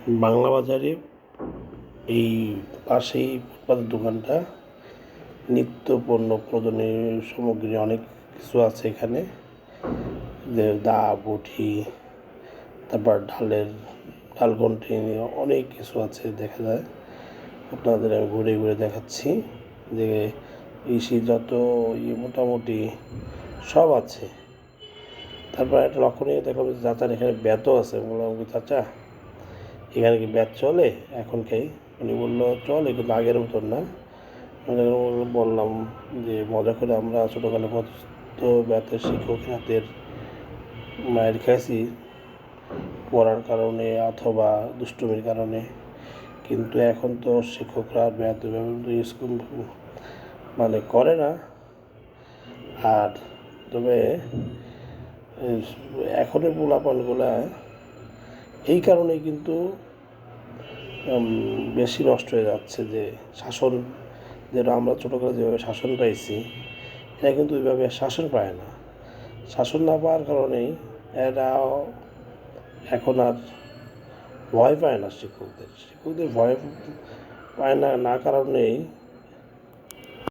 বাংলা বাজারে এই পাশেই ফুটপাতের দোকানটা নিত্য পণ্য প্রয়োজনীয় সামগ্রী অনেক কিছু আছে এখানে। যে দা বটি, তারপর ডাল কন্টিনিউ অনেক কিছু আছে দেখা যায়। আপনাদের আমি ঘুরে ঘুরে দেখাচ্ছি যে ইসি যত মোটামুটি সব আছে। তারপর একটা লক্ষণীয় দেখলাম যে চাচার এখানে ব্যাতও আছে। বললাম চাচা এখানে কি ব্যাচ চলে এখনকাই? উনি বললো চলে, কিন্তু আগের মতন না। বললাম যে মজা করে আমরা ছোটোবেলা কত ব্যাতের শিক্ষকের হাতের মায়ের খাইছি পড়ার কারণে অথবা দুষ্টুমির কারণে, কিন্তু এখন তো শিক্ষকরা ব্যাত স্কুল মানে করে না। আর তবে এখনের পোলাপানগুলা এই কারণেই কিন্তু বেশি নষ্ট হয়ে যাচ্ছে যে শাসন, যেটা আমরা ছোটোবেলা যেভাবে শাসন পাইছি এরা কিন্তু ওইভাবে শাসন পায় না। শাসন না পাওয়ার কারণেই এরা এখন আর ভয় পায় না। শিক্ষকদের ভয় পায় না কারণেই